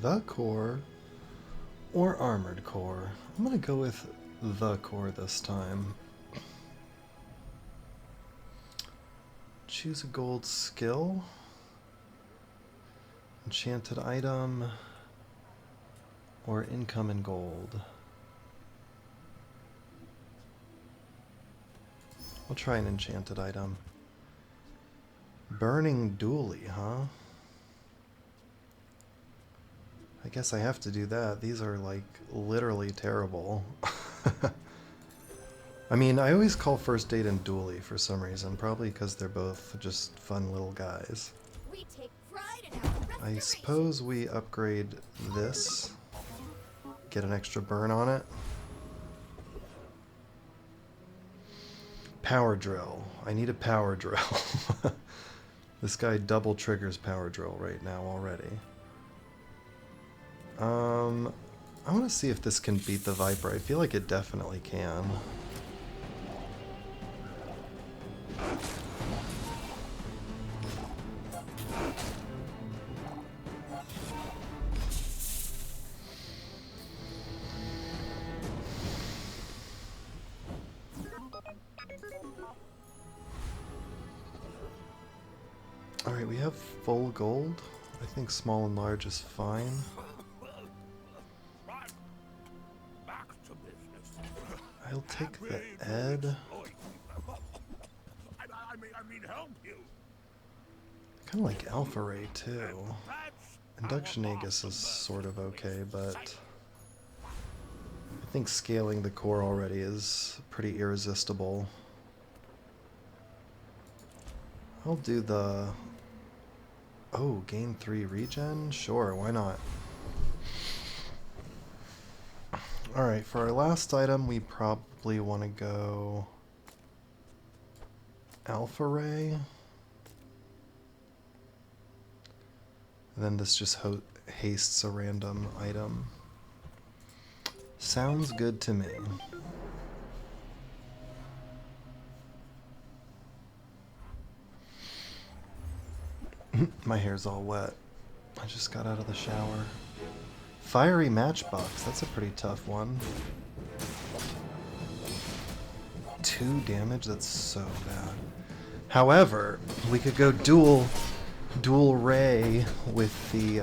the core or armored core. I'm gonna go with the core this time. Choose a gold skill. Enchanted item. Or income in gold. We'll try an enchanted item. Burning Dooley, huh? I guess I have to do that. These are like literally terrible. I mean, I always call First Aid and Dooley for some reason, probably because they're both just fun little guys. We take pride in our I suppose we upgrade this, get an extra burn on it. Power drill. I need a power drill. This guy double triggers power drill right now already. I want to see if this can beat the Viper. I feel like it definitely can. Alright, we have full gold. I think small and large is fine. I'll take the Ed. Kind of like Alpha Ray too. Induction Aegis is sort of okay, but I think scaling the core already is pretty irresistible. I'll do the... Oh, gain 3 regen? Sure, why not? Alright, for our last item, we probably want to go Alpha Ray. And then this just hastes a random item. Sounds good to me. My hair's all wet. I just got out of the shower. Fiery Matchbox, that's a pretty tough one. 2 damage, that's so bad. However, we could go dual ray with the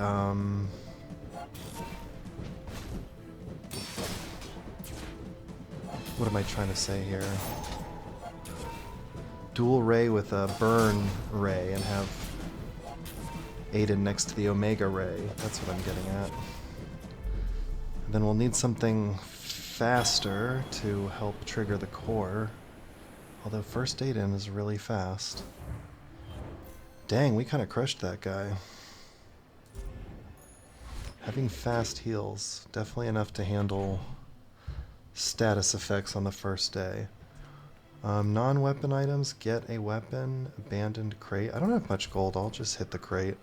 what am I trying to say here? Dual ray with a burn ray and have Aiden next to the Omega ray. That's what I'm getting at. Then we'll need something faster to help trigger the core. Although First Aid in is really fast. Dang, we kind of crushed that guy. Having fast heals, definitely enough to handle status effects on the first day. Non-weapon items, get a weapon, abandoned crate. I don't have much gold, I'll just hit the crate.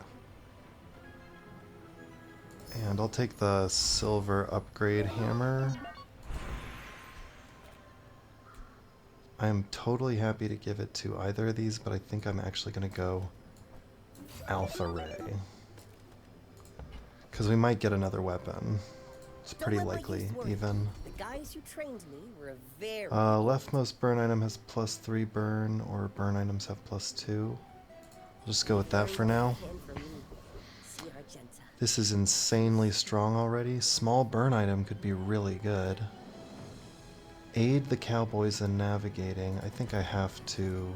And I'll take the silver upgrade hammer. I'm totally happy to give it to either of these, but I think I'm actually going to go Alpha Ray. Because we might get another weapon. It's pretty likely, even. The guys who trained me were a very leftmost burn item has +3 burn, or burn items have +2. We'll just go with that for now. This is insanely strong already. Small burn item could be really good. Aid the cowboys in navigating. I think I have to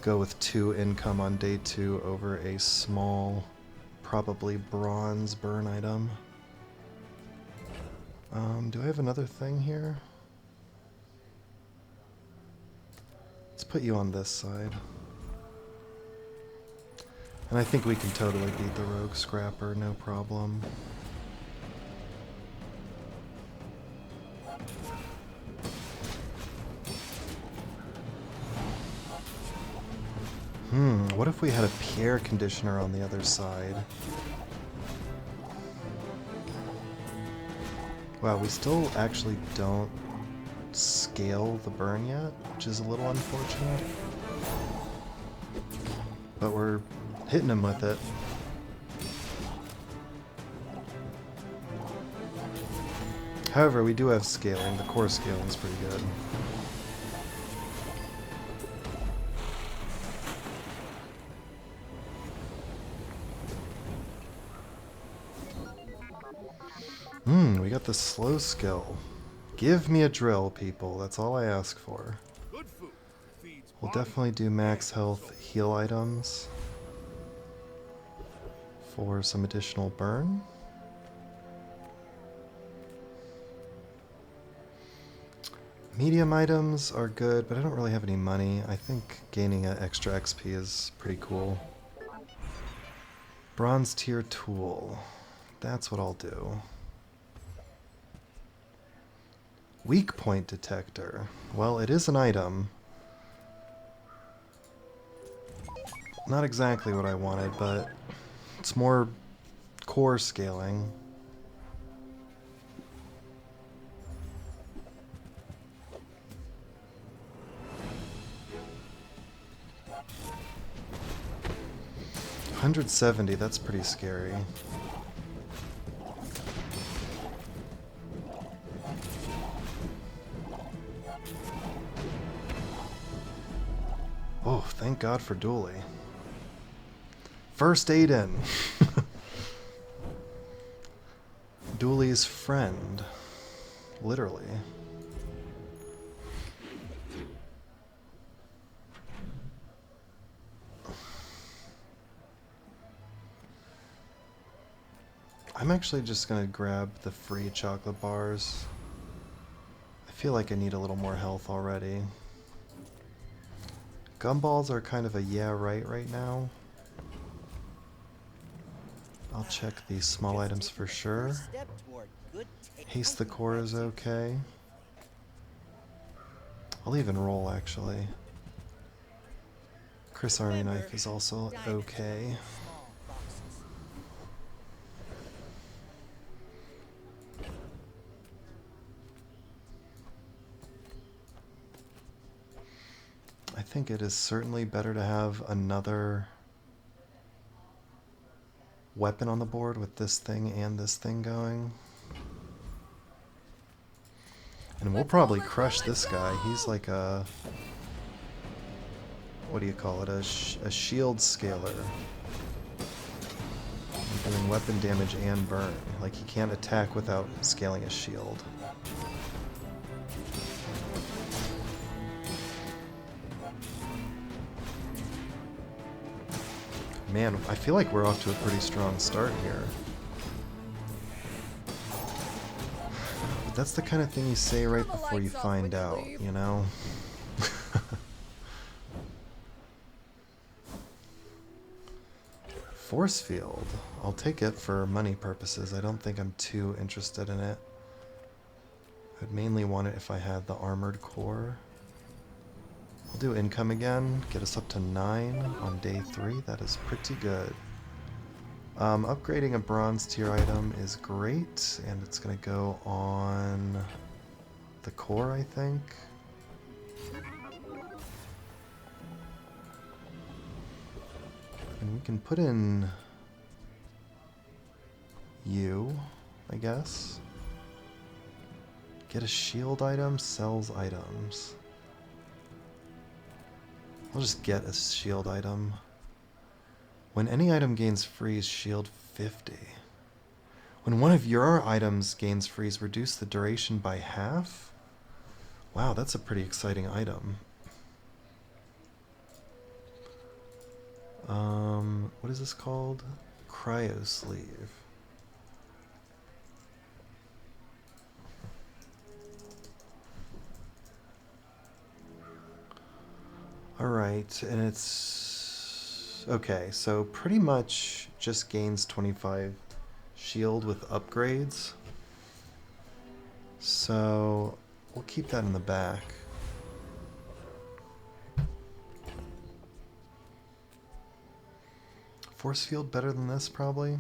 go with 2 income on day 2 over a small, probably bronze burn item. Do I have another thing here? Let's put you on this side. And I think we can totally beat the Rogue Scrapper, no problem. What if we had a Pierre Conditioner on the other side? Wow, we still actually don't scale the burn yet, which is a little unfortunate. But we're hitting him with it. However, we do have scaling. The core scaling is pretty good. We got the slow skill. Give me a drill, people. That's all I ask for. We'll definitely do max health heal items for some additional burn. Medium items are good, but I don't really have any money. I think gaining an extra XP is pretty cool. Bronze tier tool. That's what I'll do. Weak point detector. Well, it is an item. Not exactly what I wanted, but it's more core scaling. $170, that's pretty scary. Oh, thank God for Dooley. First aid in. Dooley's friend. Literally. I'm actually just gonna grab the free chocolate bars. I feel like I need a little more health already. Gumballs are kind of a yeah right now. I'll check these small items for sure. Haste the core is okay. I'll even roll actually. Chris Army Knife is also okay. I think it is certainly better to have another weapon on the board with this thing and this thing going. And we'll probably crush this guy. He's like a... what do you call it? A shield scaler. Doing weapon damage and burn. Like he can't attack without scaling his shield. Man, I feel like we're off to a pretty strong start here. But that's the kind of thing you say right before you find out, you know? Force field. I'll take it for money purposes. I don't think I'm too interested in it. I'd mainly want it if I had the armored core. We'll do income again, get us up to 9 on day 3. That is pretty good. Upgrading a bronze tier item is great, and it's going to go on the core, I think. And we can put in you, I guess. Get a shield item, sells items. I'll just get a shield item. When any item gains freeze, shield 50. When one of your items gains freeze, reduce the duration by half? Wow, that's a pretty exciting item. What is this called? Cryo sleeve. Alright, and it's... okay, so pretty much just gains 25 shield with upgrades. So we'll keep that in the back. Force field better than this, probably.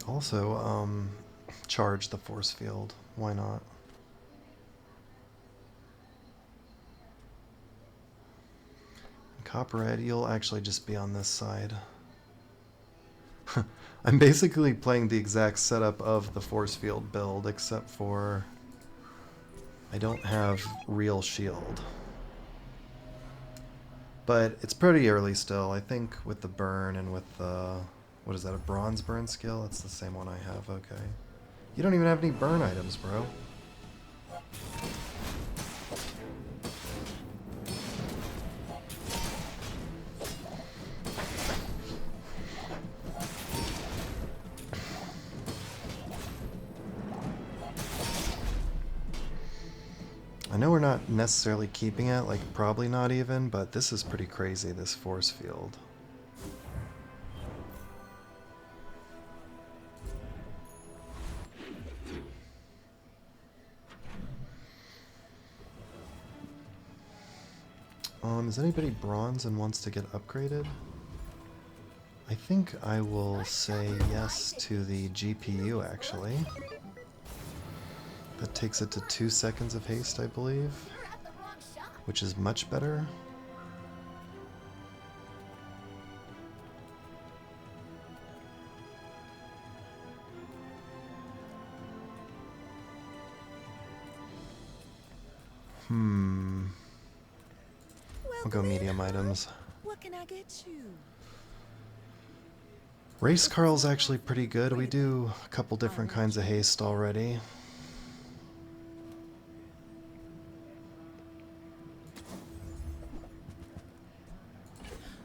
Also, charge the force field. Why not? Copperhead, you'll actually just be on this side. I'm basically playing the exact setup of the force field build, except for I don't have real shield. But it's pretty early still. I think with the burn and with the... What is that, a bronze burn skill? That's the same one I have, okay. You don't even have any burn items, bro. I know we're not necessarily keeping it, like probably not even, but this is pretty crazy, this force field. Is anybody bronze and wants to get upgraded? I think I will say yes to the GPU actually. That takes it to 2 seconds of haste, I believe, You're at the wrong shop. which is much better. I'll go medium items. What can I get you? Race Carl's actually pretty good. We do a couple different kinds of haste already.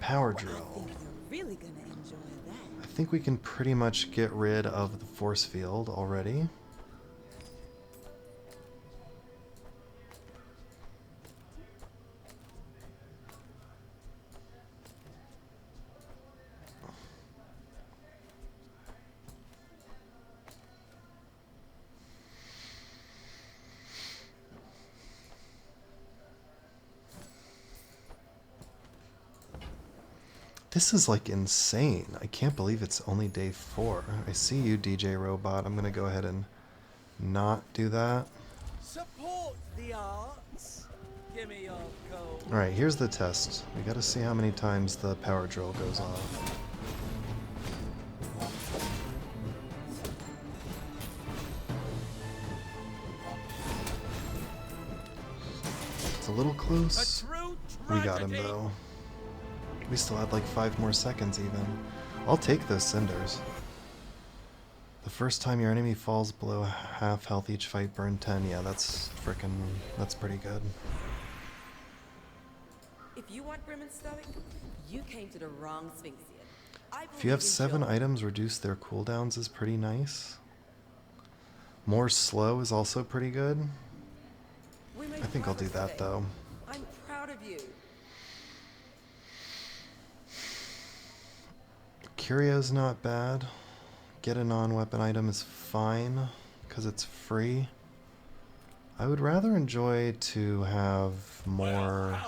Power drill. Really gonna enjoy that. I think we can pretty much get rid of the force field already. This is like insane. I can't believe it's only day 4. I see you, DJ Robot. I'm gonna go ahead and not do that. Support the arts. Give me your coal. Alright, here's the test. We gotta see how many times the power drill goes off. It's a little close. A true We got him tragedy. though. We still had like 5 more seconds even. I'll take those cinders. The first time your enemy falls below half health each fight, burn 10. Yeah, that's pretty good. If you want grim and stoic, you came to the wrong Sphinxian. If you have 7 items, reduce their cooldowns is pretty nice. More slow is also pretty good. I think I'll do that though. I'm proud of you. Curio's not bad. Get a non-weapon item is fine because it's free. I would rather enjoy to have more...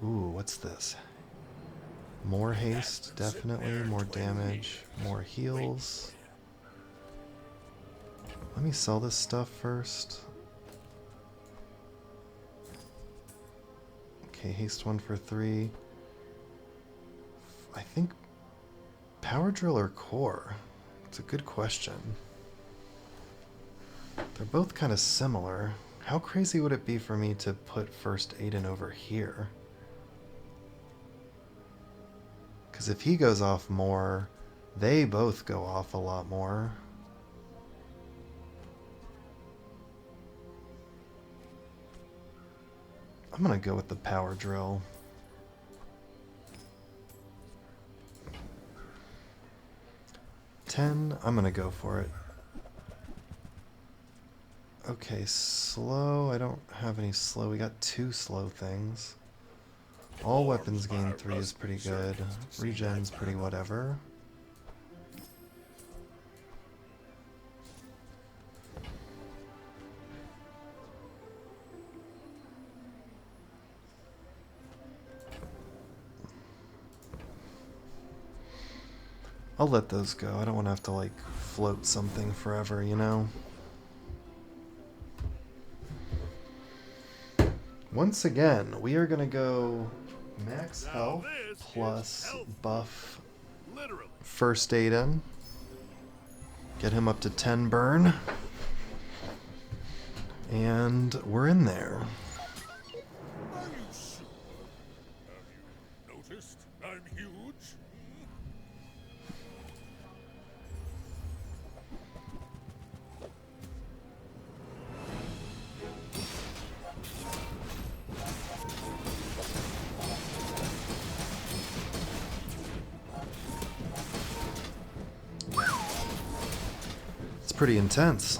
Ooh, what's this? More haste, definitely. More damage, more heals. Let me sell this stuff first. Okay, haste 1 for 3. I think power drill or core? It's a good question. They're both kind of similar. How crazy would it be for me to put first Aiden over here? Because if he goes off more, they both go off a lot more. I'm gonna go with the power drill. I'm gonna go for it. Okay, slow. I don't have any slow. We got 2 slow things. All weapons gain 3 is pretty good. Regen's pretty whatever. I'll let those go. I don't want to have to like float something forever, you know? Once again, we are going to go max health plus buff first aid in. Get him up to 10 burn. And we're in there. Are you sure? Have you noticed I'm huge? It's pretty intense.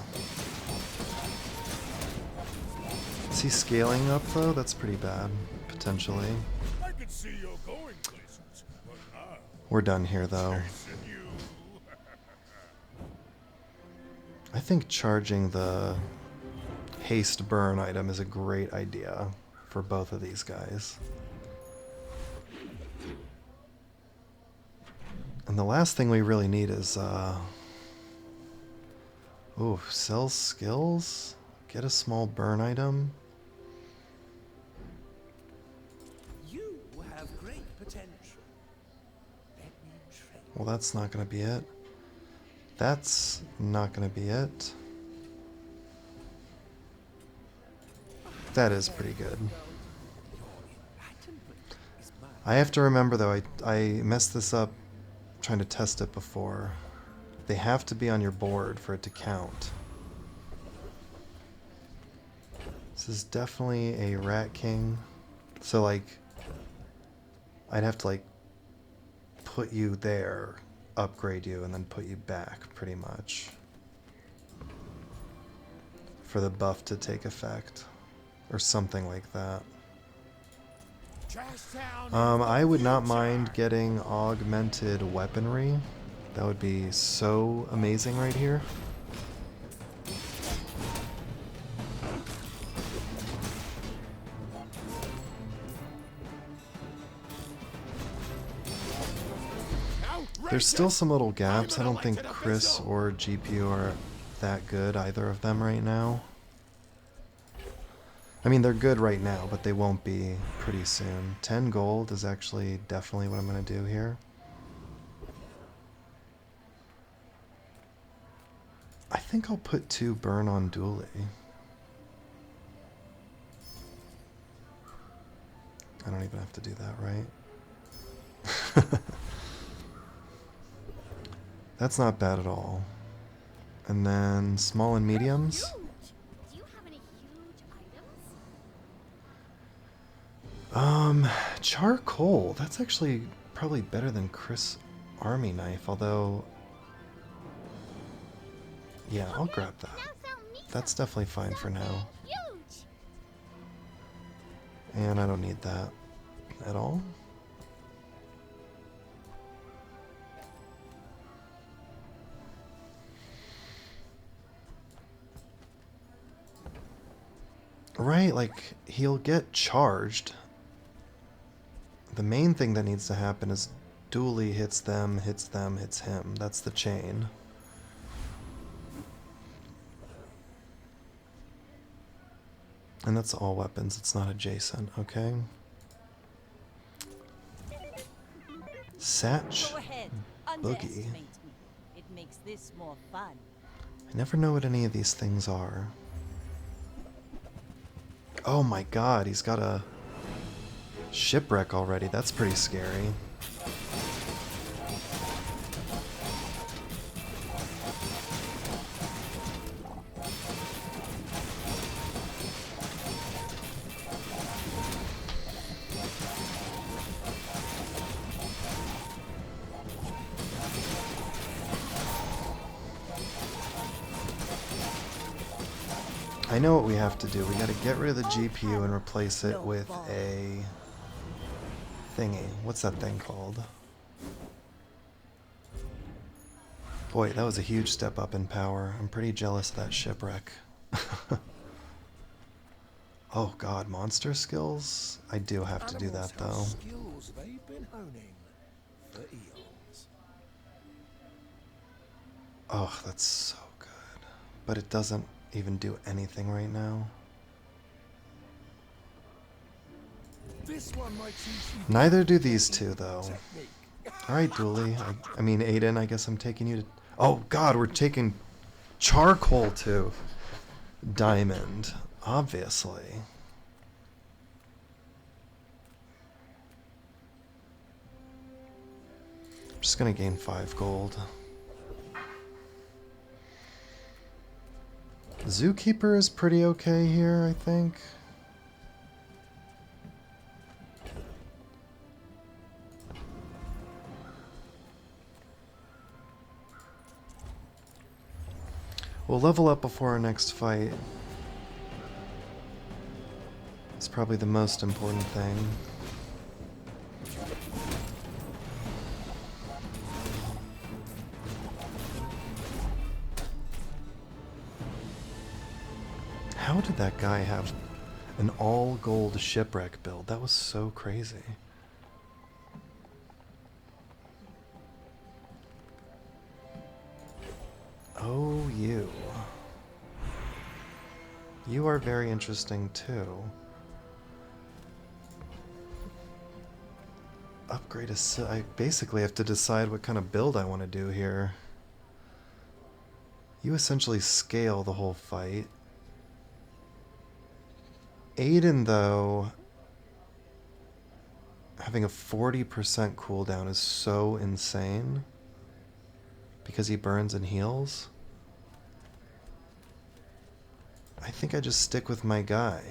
Is he scaling up though? That's pretty bad, potentially. I could see you're going places, but I'm We're done here though. chasing you. I think charging the haste burn item is a great idea for both of these guys. And the last thing we really need is, ooh, sell skills? Get a small burn item? You have great potential. Let me train. Well, that's not going to be it. That's not going to be it. That is pretty good. I have to remember though, I messed this up trying to test it before. They have to be on your board for it to count. This is definitely a Rat King. So like, I'd have to like put you there, upgrade you, and then put you back pretty much for the buff to take effect or something like that. I would not mind getting augmented weaponry. That would be so amazing right here. There's still some little gaps. I don't think Chris or GPU are that good, either of them right now. I mean, they're good right now, but they won't be pretty soon. 10 gold is actually definitely what I'm going to do here. I think I'll put 2 burn on Dooley. I don't even have to do that, right? That's not bad at all. And then small and mediums. Do you have any huge items? Charcoal. That's actually probably better than Chris Army Knife, although... Yeah, I'll grab that. That's definitely fine for now. Huge. And I don't need that at all. Right, like, he'll get charged. The main thing that needs to happen is Dooley hits them, hits him. That's the chain. And that's all weapons, it's not adjacent, okay? Satch Go ahead. Boogie. Underestimate me. It makes this more fun. I never know what any of these things are. Oh my god, he's got a shipwreck already. That's pretty scary. I know what we have to do. We gotta get rid of the GPU and replace it with a thingy. What's that thing called? Boy, that was a huge step up in power. I'm pretty jealous of that shipwreck. Oh god, monster skills? I do have to do that though. Skills they've been honing for eons. Oh, that's so good. But it doesn't even do anything right now. This one might teach you Neither do these two though. technique. Alright, Dooley. I mean, Aiden, I guess I'm taking you to... Oh, God, we're taking charcoal to Diamond. Obviously. I'm just gonna gain 5 gold. Zookeeper is pretty okay here, I think. We'll level up before our next fight. It's probably the most important thing. How did that guy have an all-gold shipwreck build? That was so crazy. Oh, you. You are very interesting, too. Upgrade a... I basically have to decide what kind of build I want to do here. You essentially scale the whole fight. Aiden, though, having a 40% cooldown is so insane because he burns and heals. I think I just stick with my guy.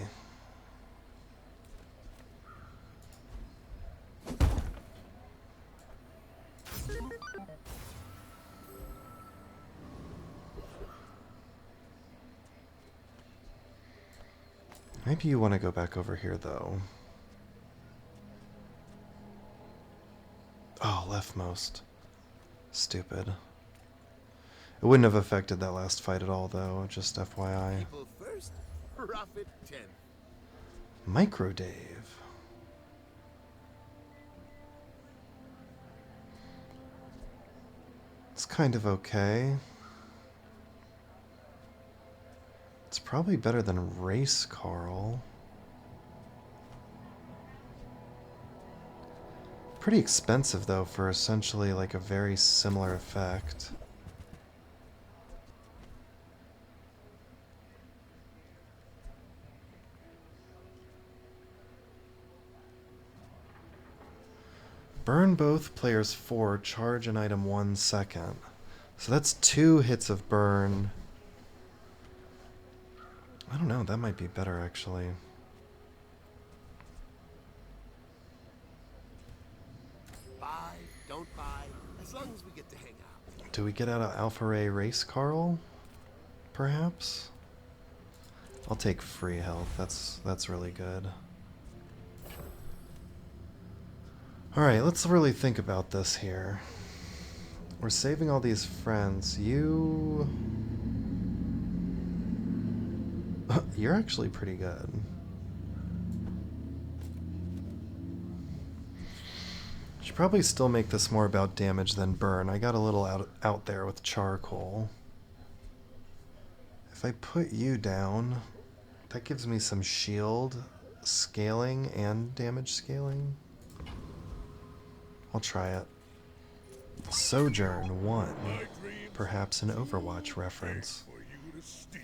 Maybe you want to go back over here, though. Oh, leftmost. Stupid. It wouldn't have affected that last fight at all, though, just FYI. People first, profit 10. Micro Dave. It's kind of okay. It's probably better than Race Carl. Pretty expensive, though, for essentially like a very similar effect. Burn both players 4, charge an item 1 second. So that's 2 hits of burn. I don't know, that might be better actually. Buy, don't buy, as long as we get to hang out. Do we get out of Alpha Ray Race Carl? Perhaps? I'll take free health, that's really good. Alright, let's really think about this here. We're saving all these friends. You're actually pretty good. Should probably still make this more about damage than burn. I got a little out there with charcoal. If I put you down, that gives me some shield scaling and damage scaling. I'll try it. Sojourn 1. Perhaps an Overwatch reference. For you to steal.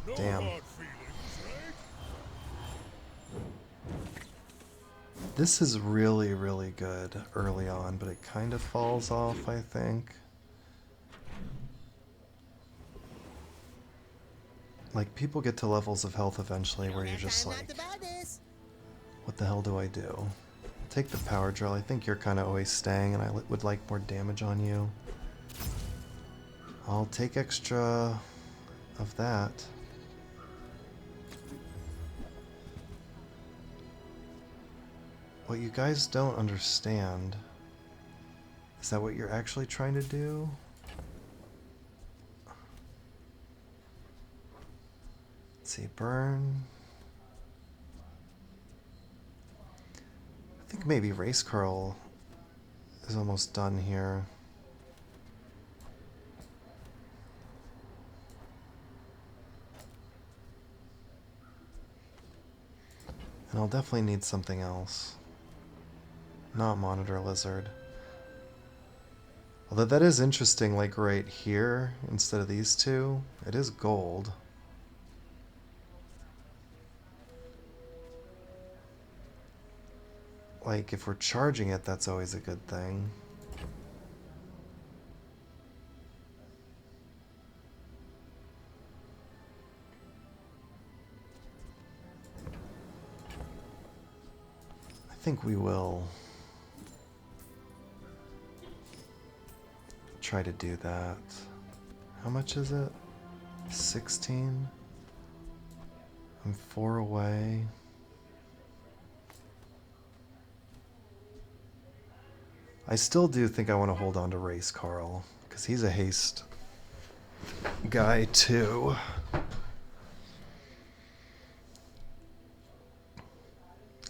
No Damn. hard feelings, right? This is really, really good early on, but it kind of falls off, I think. Like, people get to levels of health eventually where you're just like, what the hell do I do? Take the power drill. I think you're kind of always staying, and I would like more damage on you. I'll take extra of that. What you guys don't understand is that what you're actually trying to do Let's see, burn. I think maybe Race Curl is almost done here. And I'll definitely need something else. Not Monitor Lizard. Although that is interesting, like right here, instead of these two, it is gold. Like, if we're charging it, that's always a good thing. I think we will try to do that. How much is it? 16? I'm 4 away. I still do think I want to hold on to Race Carl, because he's a haste guy too.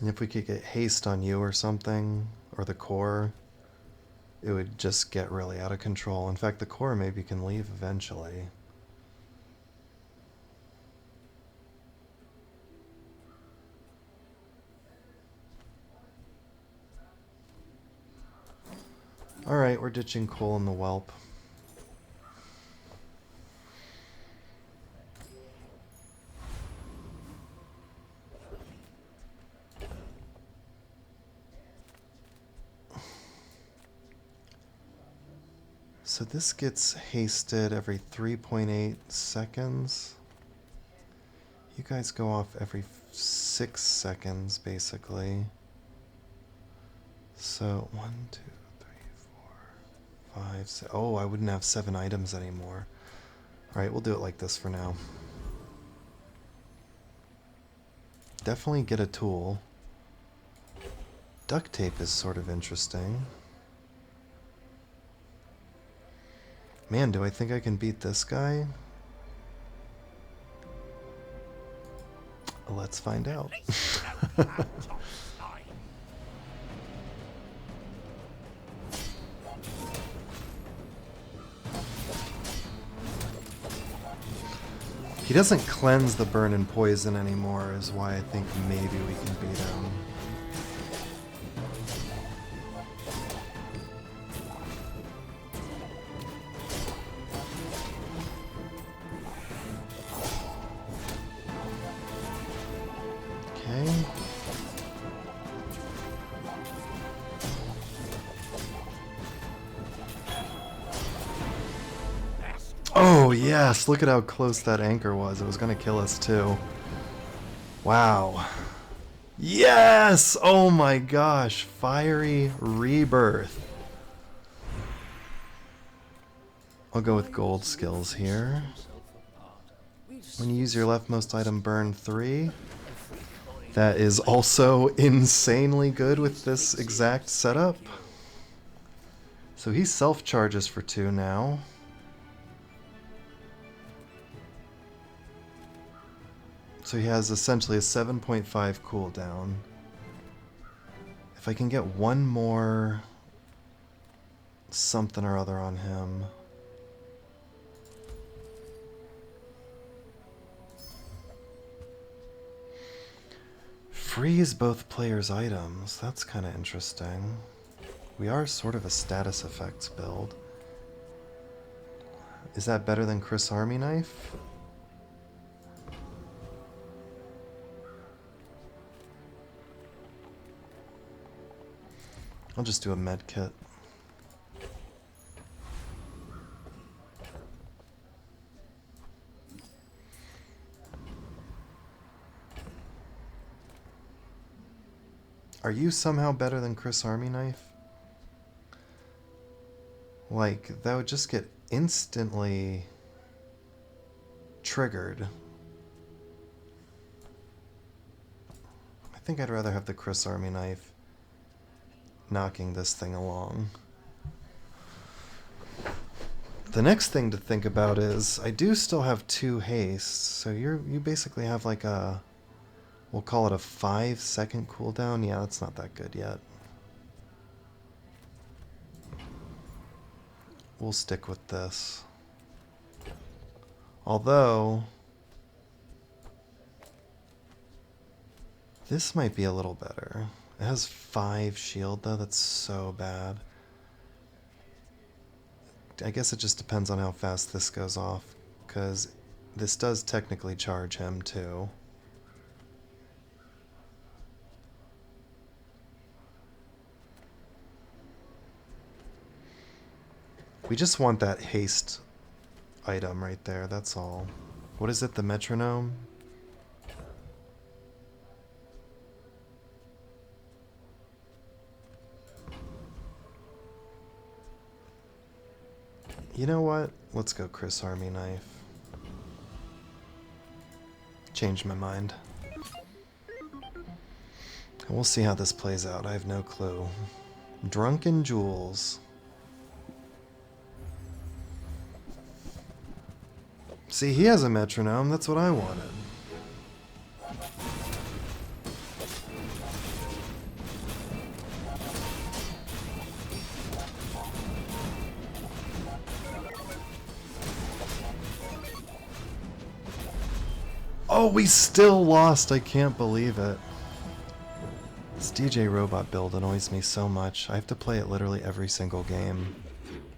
And if we could get haste on you or something, or the core, it would just get really out of control. In fact, the core maybe can leave eventually. Alright, we're ditching Cole and the Whelp. So this gets hasted every 3.8 seconds. You guys go off every 6 seconds, basically. So 1, 2, 3, 4, 5, 6. Oh, I wouldn't have 7 items anymore. Alright, we'll do it like this for now. Definitely get a tool. Duct tape is sort of interesting. Man, do I think I can beat this guy? Let's find out. He doesn't cleanse the burn and poison anymore, is why I think maybe we can beat him. Okay. Oh, yes! Look at how close that anchor was. It was going to kill us, too. Wow. Yes! Oh my gosh. Fiery Rebirth. I'll go with gold skills here. When you use your leftmost item, burn 3. That is also insanely good with this exact setup. So he self-charges for 2 now. So he has essentially a 7.5 cooldown. If I can get one more something or other on him. Freeze both players' items. That's kind of interesting. We are sort of a status effects build. Is that better than Chris Army Knife? I'll just do a med kit. Are you somehow better than Chris Army Knife? Like, that would just get instantly triggered. I think I'd rather have the Chris Army Knife knocking this thing along. The next thing to think about is I do still have 2 hastes, so you basically have like a, we'll call it a 5-second cooldown. Yeah, that's not that good yet. We'll stick with this. Although this might be a little better. It has 5 shield though, that's so bad. I guess it just depends on how fast this goes off, because this does technically charge him too. We just want that haste item right there, that's all. What is it, the metronome? You know what? Let's go Chris Army Knife. Changed my mind. And we'll see how this plays out. I have no clue. Drunken Jewels. See, he has a metronome. That's what I wanted. Oh, we still lost. I can't believe it. This DJ Robot build annoys me so much. I have to play it literally every single game.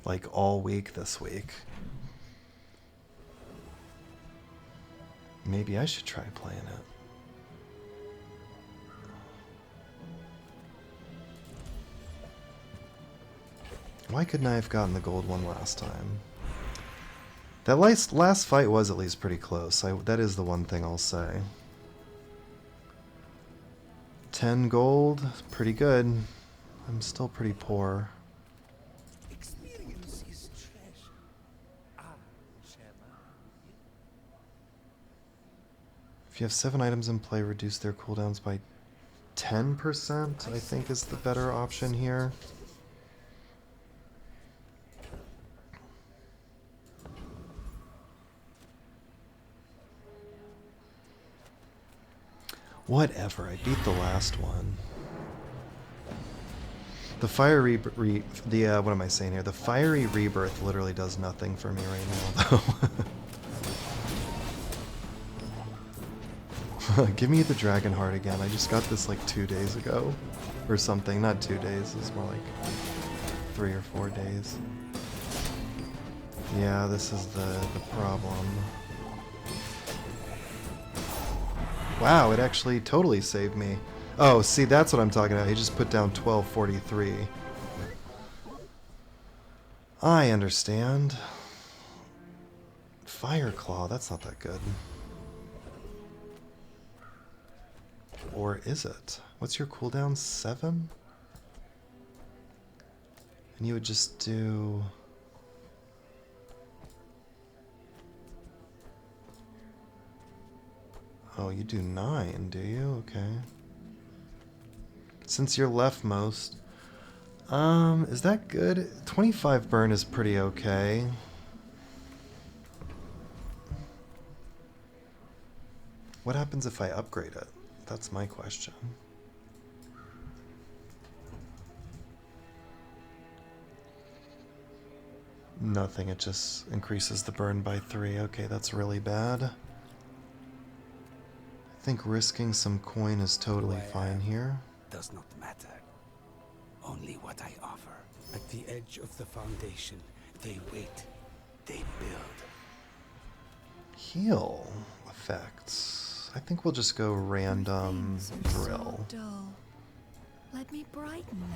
Like all week this week. Maybe I should try playing it. Why couldn't I have gotten the gold one last time? That last fight was at least pretty close. That is the one thing I'll say. 10 gold, pretty good. I'm still pretty poor. Experience is treasure. Ah, Shema. If you have 7 items in play, reduce their cooldowns by 10%, I think is the better option here. Whatever, I beat the last one. The fiery what am I saying here? The fiery rebirth literally does nothing for me right now, though. Give me the dragon heart again. I just got this like 2 days ago, or something. Not 2 days. It was more like 3 or 4 days. Yeah, this is the problem. Wow, it actually totally saved me. Oh, see, that's what I'm talking about. He just put down 1243. I understand. Fire Claw, that's not that good. Or is it? What's your cooldown? 7? And you would just do... Oh, you do 9, do you? Okay. Since you're leftmost, is that good? 25 burn is pretty okay. What happens if I upgrade it? That's my question. Nothing, it just increases the burn by 3. Okay, that's really bad. I think risking some coin is totally fine here. Does not matter. Only what I offer. At the edge of the foundation, they wait. They build. Heal effects. I think we'll just go random drill. So dull. Let me brighten them.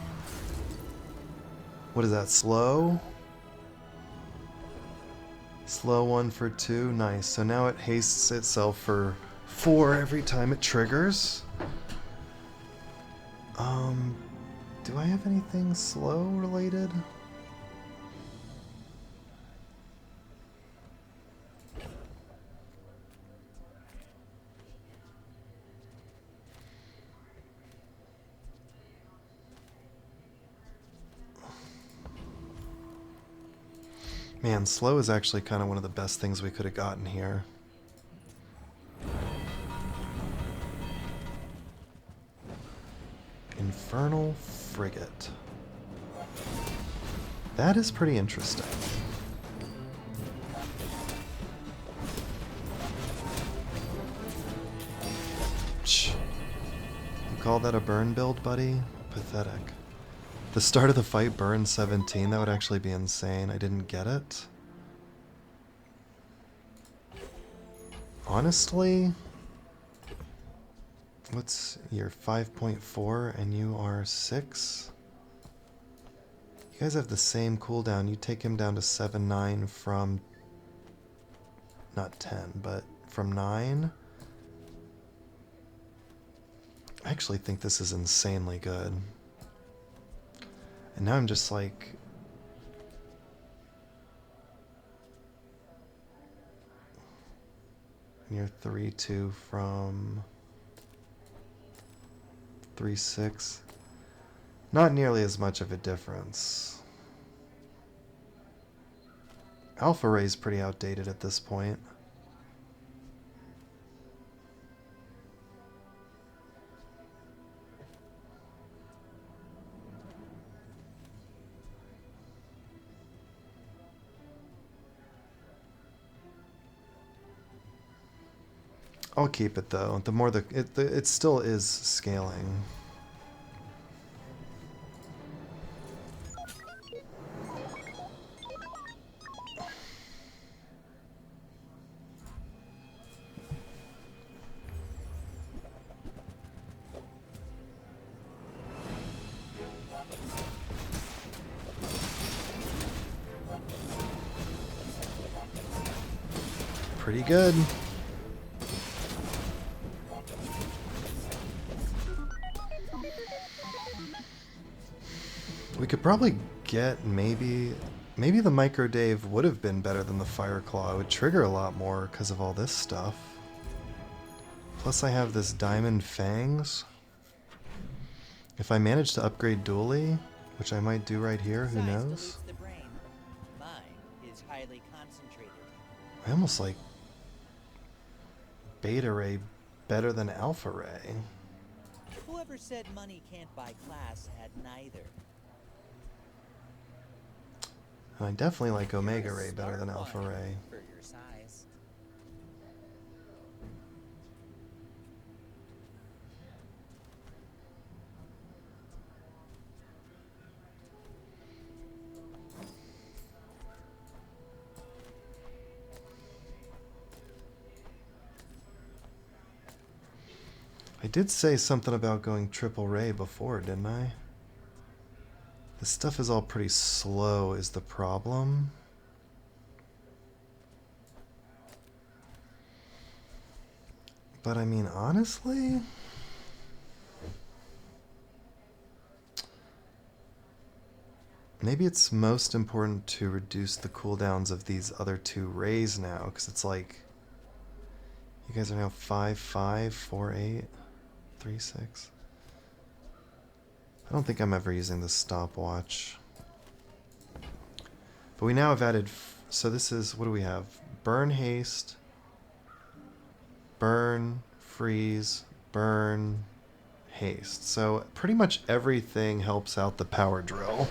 What is that, slow? Slow 1 for 2, nice. So now it hastes itself for 4 every time it triggers. Do I have anything slow related? Man, slow is actually kind of one of the best things we could have gotten here. Infernal Frigate. That is pretty interesting. You call that a burn build, buddy? Pathetic. The start of the fight, burn 17. That would actually be insane. I didn't get it. Honestly, what's your 5.4 and you are 6? You guys have the same cooldown. You take him down to 7-9 from not 10, but from 9. I actually think this is insanely good. And now I'm just like... You're 3-2 from 3-6. Not nearly as much of a difference. Alpha Ray's pretty outdated at this point. I'll keep it though. The more it still is scaling. Pretty good. We could probably get maybe the Micro Dave would have been better than the Fire Claw. It would trigger a lot more because of all this stuff. Plus I have this Diamond Fangs. If I manage to upgrade Dooley, which I might do right here, who knows? The brain. Mine is highly concentrated. I almost like Beta Ray better than Alpha Ray. Whoever said money can't buy class had neither. And I definitely like Omega Ray better than Alpha Ray. For your size. I did say something about going triple Ray before, didn't I? This stuff is all pretty slow is the problem. But I mean, honestly... Maybe it's most important to reduce the cooldowns of these other two rays now, because it's like... You guys are now 5-5, 4-8, 3-6. I don't think I'm ever using the stopwatch. But we now have added... So this is... What do we have? Burn haste. Burn, freeze, burn, haste. So pretty much everything helps out the power drill.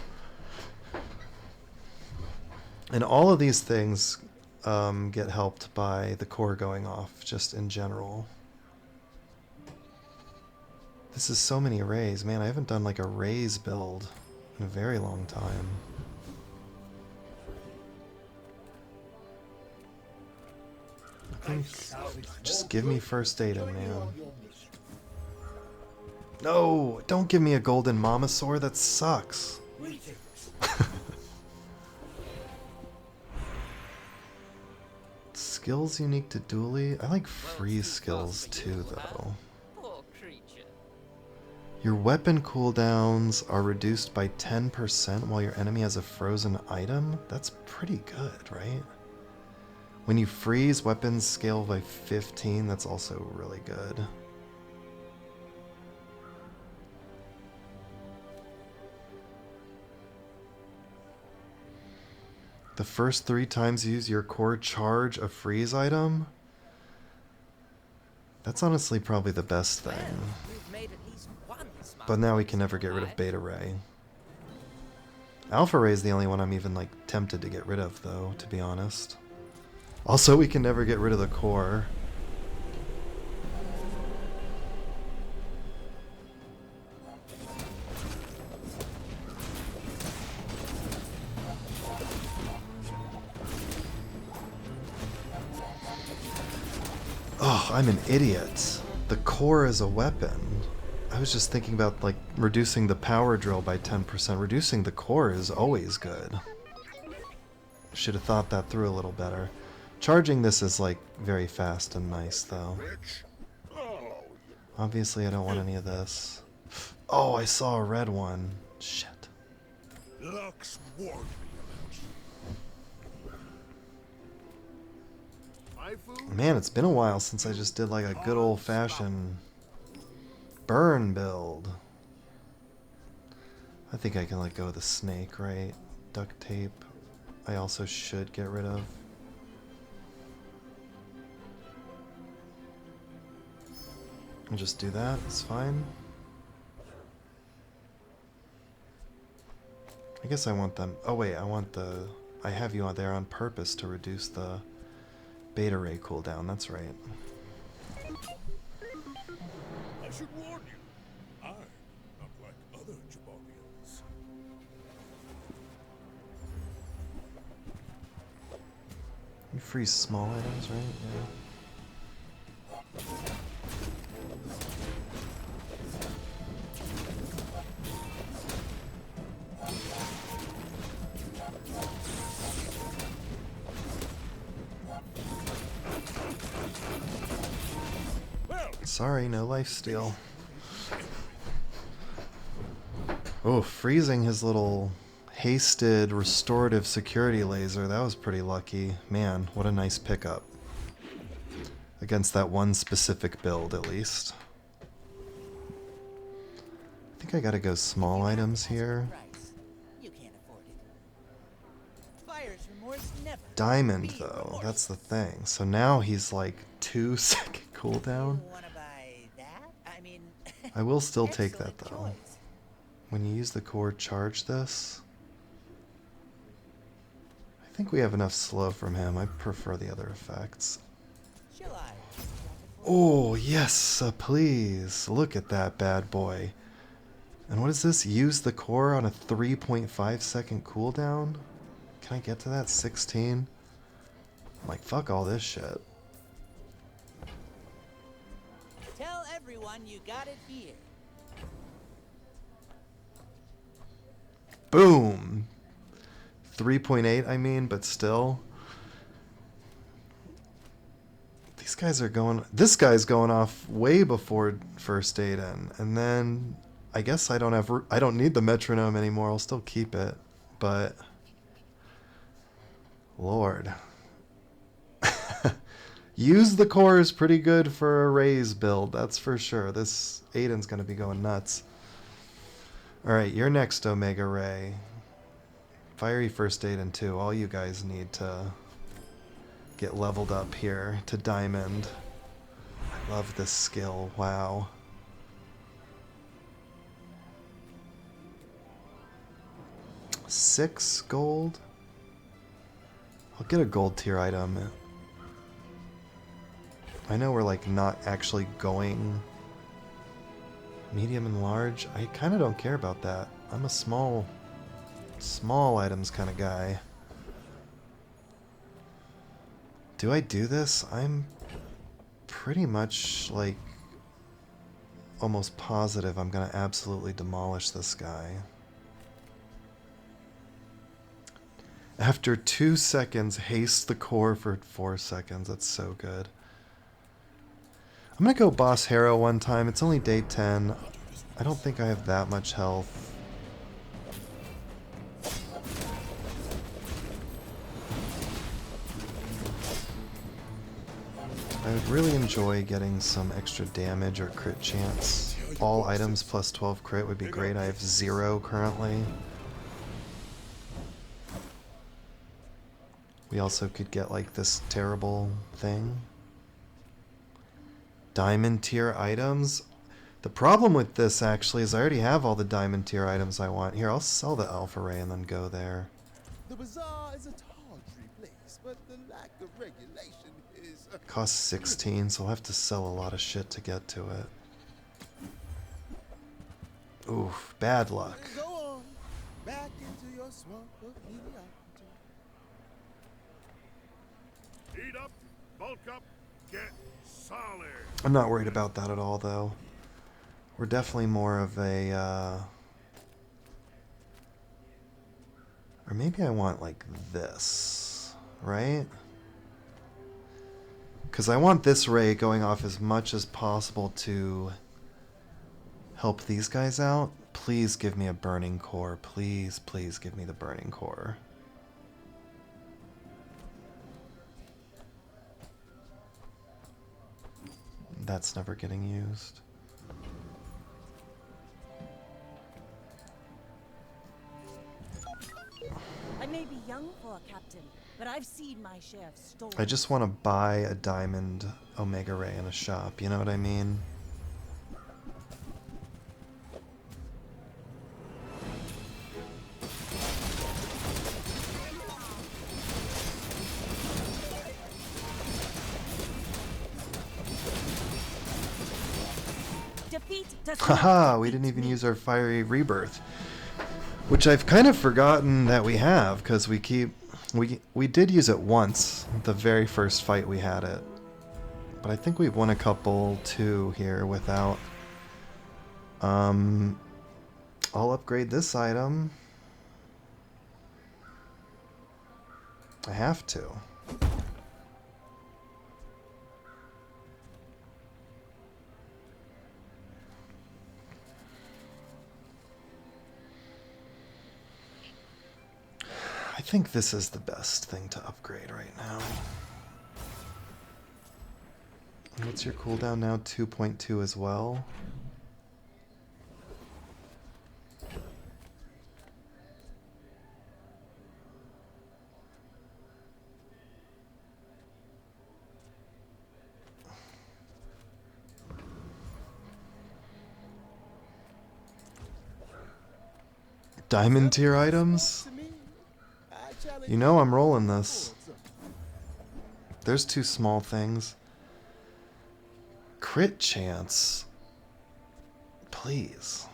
And all of these things get helped by the core going off, just in general. This is so many arrays. Man, I haven't done like a rays build in a very long time. I think just give me first data, man. No, don't give me a golden Mamasaur. That sucks. Skills unique to Dooley? I like freeze skills too, though. Your weapon cooldowns are reduced by 10% while your enemy has a frozen item? That's pretty good, right? When you freeze, weapons scale by 15. That's also really good. The first 3 times you use your core charge a freeze item? That's honestly probably the best thing. We've made at least one smart But now we can choice never get rid of tonight. Beta Ray. Alpha Ray is the only one I'm even like tempted to get rid of though, to be honest. Also, we can never get rid of the core. Oh, I'm an idiot. The core is a weapon. I was just thinking about like reducing the power drill by 10%. Reducing the core is always good. Should have thought that through a little better. Charging this is like very fast and nice though. Obviously I don't want any of this. Oh, I saw a red one. Shit. Lux warned me about you. My food? Man, it's been a while since I just did like a good old-fashioned burn build. I think I can let go of the snake, right? Duct tape. I also should get rid of. I'll just do that, it's fine. I guess I want them. Oh wait, I have you on there on purpose to reduce the Beta Ray cooldown, that's right. I should warn you. I'm not like other Jabalians. You freeze small items, right? Yeah. Sorry, no lifesteal. Oh, freezing his little hasted restorative security laser. That was pretty lucky. Man, what a nice pickup. Against that one specific build, at least. I think I gotta go small items here. Price. You can't afford it. Buyer's remorse never. Diamond, Be though. remorse. That's the thing. So now he's like 2-second cooldown. You wanna buy that? I mean, I will still take that, excellent though. choice. When you use the core, charge this. I think we have enough slow from him. I prefer the other effects. Shall I? Oh, yes, please. Look at that bad boy. And what is this? Use the core on a 3.5-second cooldown? Can I get to that? 16? I'm like, fuck all this shit. Tell everyone you got it here. Boom! 3.8, I mean, but still. These guys are going... This guy's going off way before first aid in. And then... I guess I don't need the metronome anymore. I'll still keep it. But... Lord. Use the core is pretty good for a Raise build. That's for sure. This Aiden's going to be going nuts. Alright, you're next, Omega Ray. Fiery First Aid and 2. All you guys need to get leveled up here to Diamond. I love this skill. Wow. $6 gold? I'll get a gold tier item. I know we're like not actually going medium and large. I kind of don't care about that. I'm a small items kind of guy. Do I do this? I'm pretty much like almost positive I'm gonna absolutely demolish this guy. After 2 seconds, haste the core for 4 seconds. That's so good. I'm gonna go Boss Harrow one time. It's only day 10. I don't think I have that much health. I would really enjoy getting some extra damage or crit chance. All items plus 12 crit would be great. I have 0 currently. We also could get like this terrible thing. Diamond tier items. The problem with this actually is I already have all the diamond tier items I want. Here, I'll sell the alpha ray and then go there. The bazaar is a tawdry place, but the lack of regulation is... Costs 16, so I'll have to sell a lot of shit to get to it. Oof, bad luck. Go on, back into your swamp of mediocrity. Eat up, bulk up, get solid. I'm not worried about that at all, though. We're definitely more of a, or maybe I want, like, this, right? Because I want this ray going off as much as possible to help these guys out. Please give me a burning core. Please, please give me the burning core. That's never getting used. I may be young for a captain, but I've seen my share of stories. I just want to buy a diamond Omega Ray in a shop, you know what I mean? Haha, we didn't even use our fiery rebirth. Which I've kind of forgotten that we have, because we did use it once, the very first fight we had it. But I think we've won a couple too here without. I'll upgrade this item. I have to. I think this is the best thing to upgrade right now. What's your cooldown now? 2.2 as well. Diamond tier items? You know I'm rolling this. There's two small things. Crit chance. Please.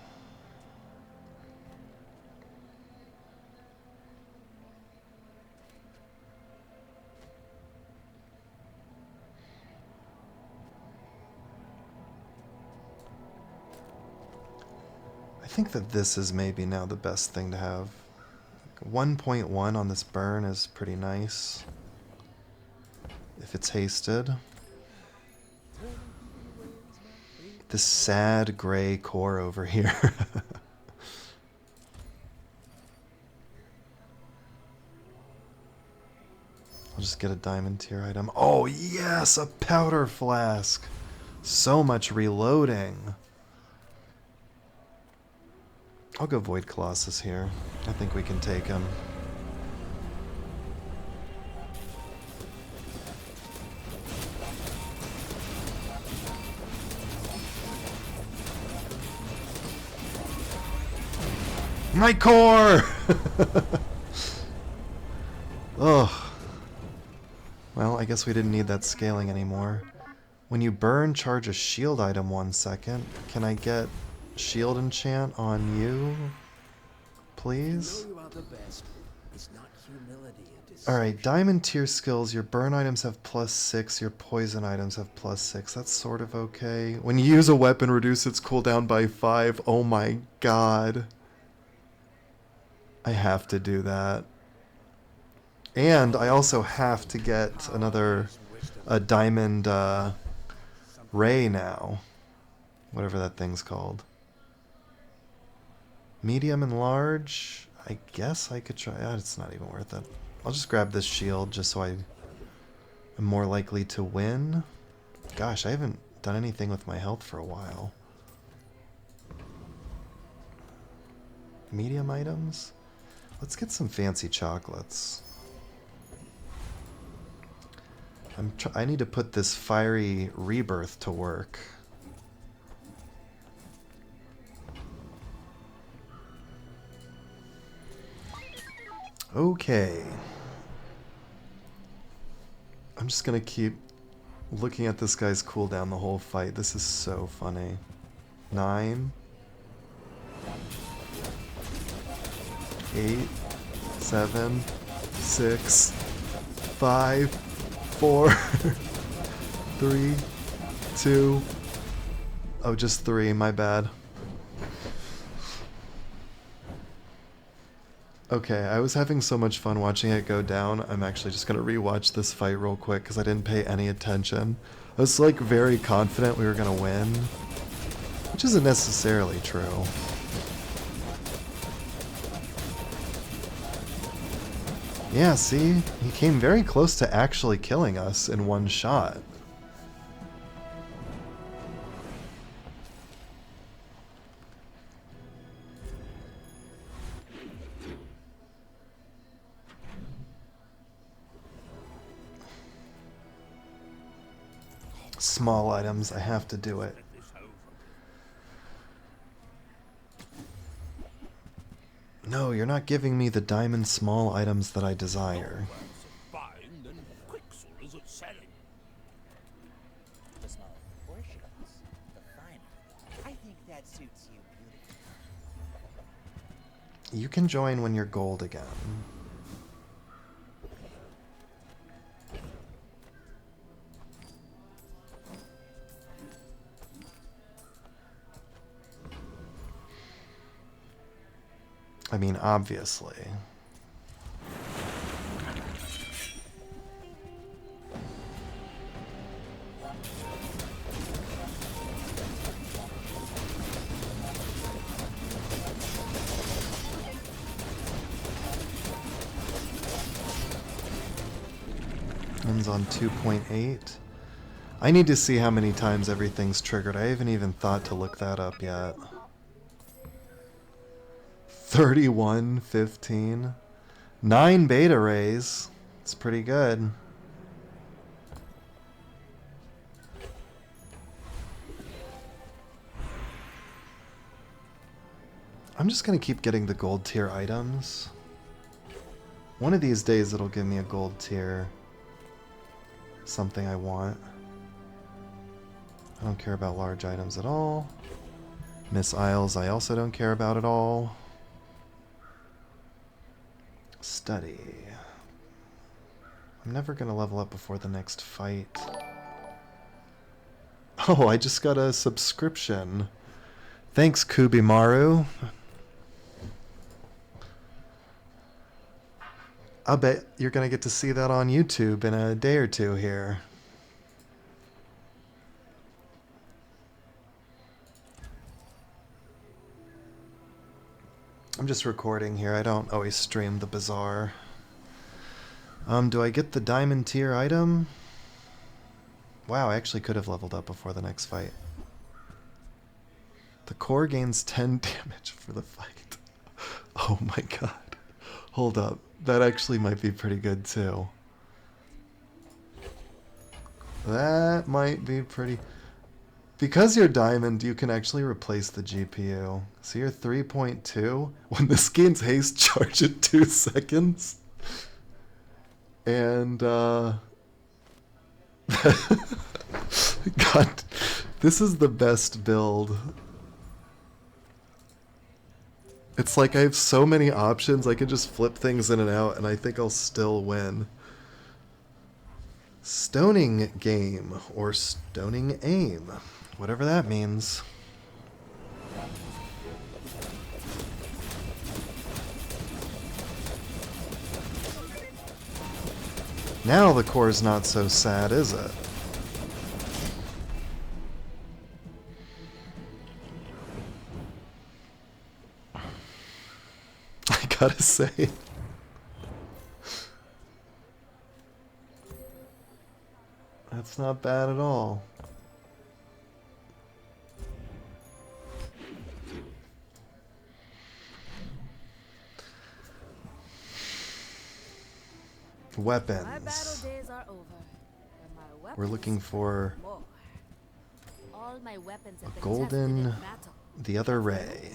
I think that this is maybe now the best thing to have. 1.1 on this burn is pretty nice. If it's hasted. This sad gray core over here. I'll just get a diamond tier item. Oh yes, a powder flask. So much reloading. I'll go Void Colossus here. I think we can take him. My core! Ugh. Well, I guess we didn't need that scaling anymore. When you burn, charge a shield item 1 second. Can I get shield enchant on you, please? Alright, diamond tier skills. Your burn items have +6, your poison items have +6. That's sort of okay. When you use a weapon, reduce its cooldown by 5. Oh my god. I have to do that. And I also have to get a diamond ray now. Whatever that thing's called. Medium and large, I guess I could try. It's not even worth it. I'll just grab this shield just so I am more likely to win. Gosh, I haven't done anything with my health for a while. Medium items? Let's get some fancy chocolates. I need to put this fiery rebirth to work. Okay. I'm just gonna keep looking at this guy's cooldown the whole fight. This is so funny. 9, 8, 7, 6, 5, 4, 3, 2. Oh, just 3, my bad. Okay, I was having so much fun watching it go down. I'm actually just gonna rewatch this fight real quick because I didn't pay any attention. I was like very confident we were gonna win, which isn't necessarily true. Yeah, see? He came very close to actually killing us in one shot. Small items, I have to do it. No, you're not giving me the diamond small items that I desire. Buying, then Quicksilver's at selling. The smaller portions, the finer. I think that suits you beautifully. You can join when you're gold again. I mean, obviously. Ends on 2.8. I need to see how many times everything's triggered. I haven't even thought to look that up yet. 31, 15. 9 beta rays. It's pretty good. I'm just going to keep getting the gold tier items. One of these days it'll give me a gold tier. Something I want. I don't care about large items at all. Miss Isles I also don't care about at all. Study. I'm never gonna level up before the next fight. Oh, I just got a subscription. Thanks, Kubimaru. I bet you're gonna get to see that on YouTube in a day or two here. I'm just recording here. I don't always stream the Bazaar. Do I get the diamond tier item? Wow, I actually could have leveled up before the next fight. The core gains 10 damage for the fight. Oh my god. Hold up. That actually might be pretty good too. That might be pretty... Because you're diamond, you can actually replace the GPU. So you're 3.2. When this gains haste, charge it 2 seconds. And, God, this is the best build. It's like I have so many options. I can just flip things in and out, and I think I'll still win. Stoning game, or stoning aim. Whatever that means. Now the core's not so sad, is it? I gotta say. That's not bad at all. My battle Weapons. days are over, we're looking for More. All my weapons have a been tested in golden, battle. the other ray.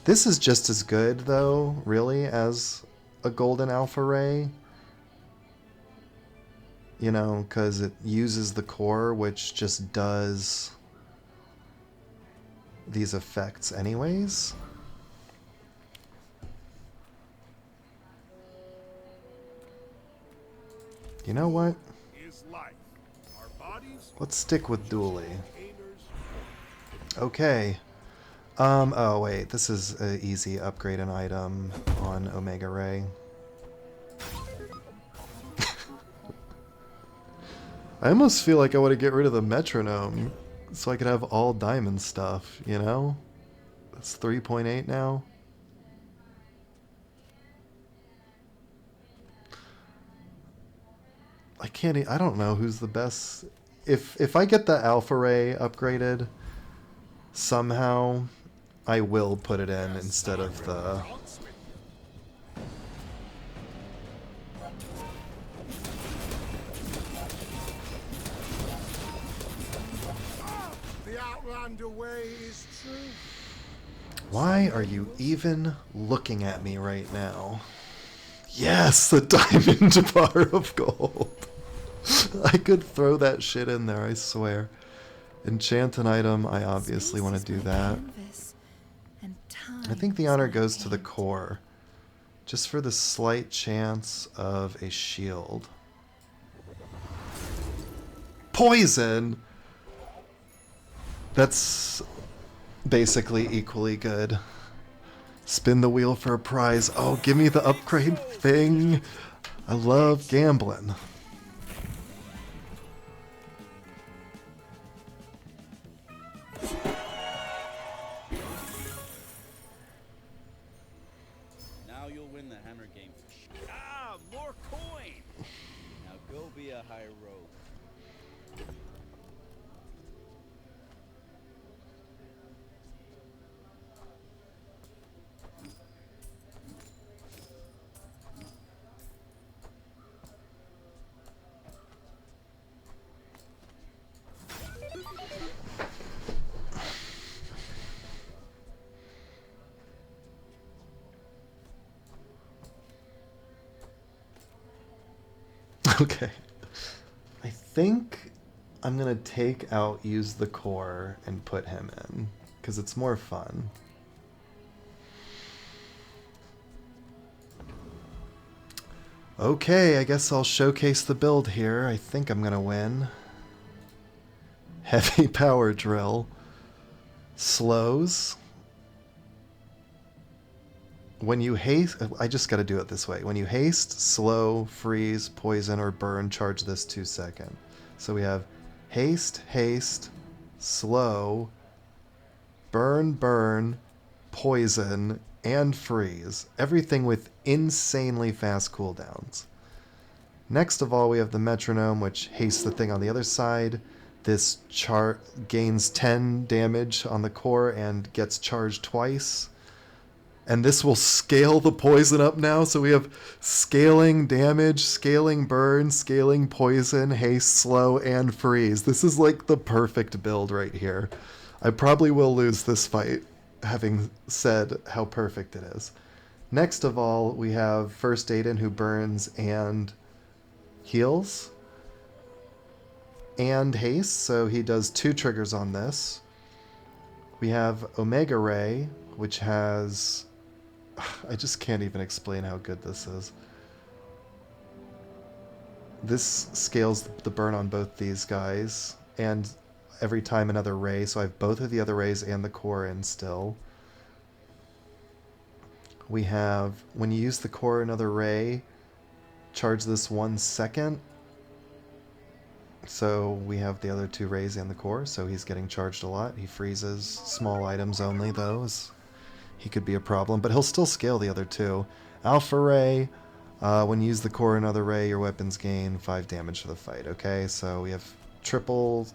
This is just as good, though, really, as a golden alpha ray. You know, because it uses the core, which just does these effects anyways. You know what? Is life. Our bodies Let's stick with Dooley. containers. Okay. Oh wait, this is an easy upgrade an item on Omega Ray. I almost feel like I want to get rid of the metronome so I could have all diamond stuff, you know? It's 3.8 now. I don't know who's the best. If I get the Alpha Ray upgraded somehow, I will put it in instead of the... The Outlander way is true. Why are you even looking at me right now? Yes, the diamond bar of gold. I could throw that shit in there, I swear. Enchant an item, I obviously want to do that. I think the honor goes to the core. Just for the slight chance of a shield. Poison! That's basically equally good. Spin the wheel for a prize. Oh, give me the upgrade thing. I love gambling. Now you'll win the hammer game for sure. Ah, more coin! Now go be a high rogue. Okay. I think I'm going to take out use the core and put him in, because it's more fun. Okay, I guess I'll showcase the build here. I think I'm going to win. Heavy power drill. Slows. When you haste, I just got to do it this way. When you haste, slow, freeze, poison, or burn, charge this 2 seconds. So we have haste, haste, slow, burn, burn, poison, and freeze. Everything with insanely fast cooldowns. Next of all, we have the metronome, which hastes the thing on the other side. This gains 10 damage on the core and gets charged twice. And this will scale the poison up now, so we have scaling damage, scaling burn, scaling poison, haste, slow, and freeze. This is like the perfect build right here. I probably will lose this fight, having said how perfect it is. Next of all, we have First Aiden, who burns and heals. And haste, so he does 2 triggers on this. We have Omega Ray, which has... I just can't even explain how good this is. This scales the burn on both these guys, and every time another ray, so I have both of the other rays and the core in still. We have, when you use the core another ray, charge this 1 second. So we have the other 2 rays and the core, so he's getting charged a lot. He freezes small items only, though. He could be a problem, but he'll still scale the other 2. Alpha Ray, when you use the core another ray, your weapons gain 5 damage for the fight. Okay, so we have triple...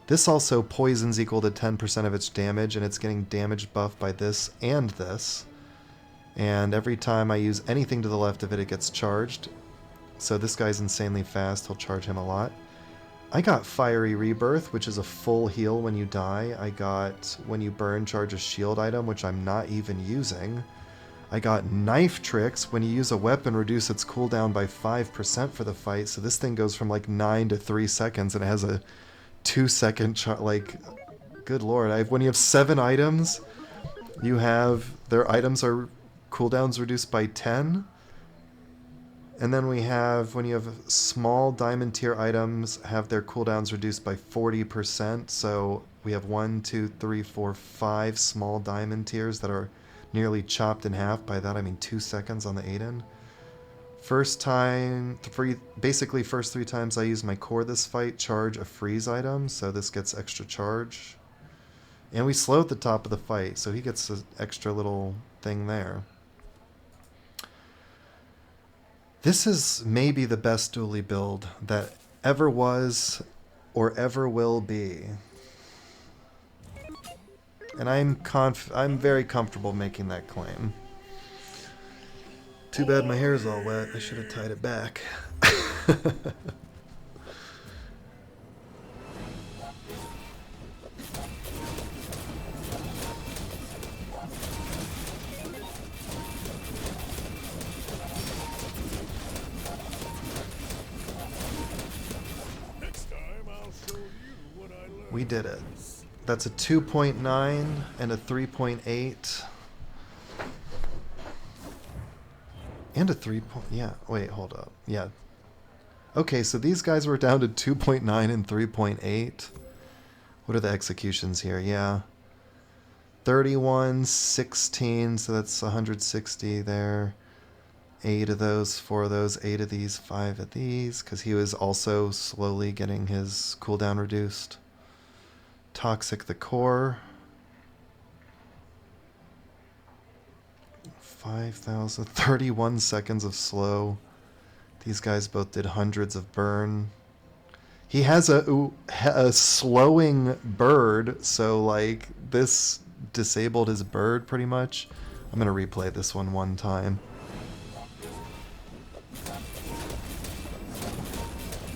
This also poisons equal to 10% of its damage, and it's getting damage buffed by this and this. And every time I use anything to the left of it, it gets charged. So this guy's insanely fast. He'll charge him a lot. I got Fiery Rebirth, which is a full heal when you die. I got when you burn, charge a shield item, which I'm not even using. I got Knife Tricks. When you use a weapon, reduce its cooldown by 5% for the fight. So this thing goes from like 9 to 3 seconds, and it has a 2-second like, good lord. When you have 7 items, you have their items are cooldowns reduced by 10. And then we have, when you have small diamond tier items, have their cooldowns reduced by 40%. So we have 1, 2, 3, 4, 5 small diamond tiers that are nearly chopped in half. By that I mean 2 seconds on the Aiden. First time, basically first 3 times I use my core this fight, charge a freeze item. So this gets extra charge. And we slowed the top of the fight, so he gets an extra little thing there. This is maybe the best Dooley build that ever was or ever will be. And I'm very comfortable making that claim. Too bad my hair's all wet. I should have tied it back. We did it. That's a 2.9 and a 3.8. And a 3. Yeah, wait, hold up. Yeah. Okay, so these guys were down to 2.9 and 3.8. What are the executions here? Yeah. 31, 16, so that's 160 there. 8 of those, 4 of those, 8 of these, 5 of these, because he was also slowly getting his cooldown reduced. Toxic the core. 5,000, 31 seconds of slow. These guys both did hundreds of burn. He has a slowing bird, so like this disabled his bird pretty much. I'm gonna replay this one time.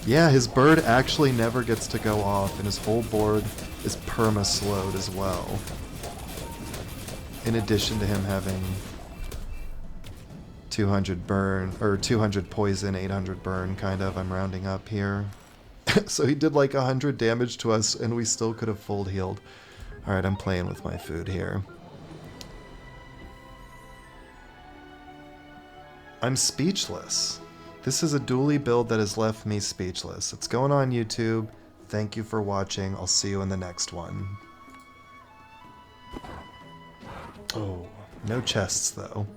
Yeah, his bird actually never gets to go off, and his whole board is perma-slowed as well. In addition to him having 200 burn, or 200 poison, 800 burn, kind of. I'm rounding up here. So he did like 100 damage to us, and we still could have full healed. Alright, I'm playing with my food here. I'm speechless. This is a Dooley build that has left me speechless. It's going on YouTube. Thank you for watching. I'll see you in the next one. Oh, no chests though.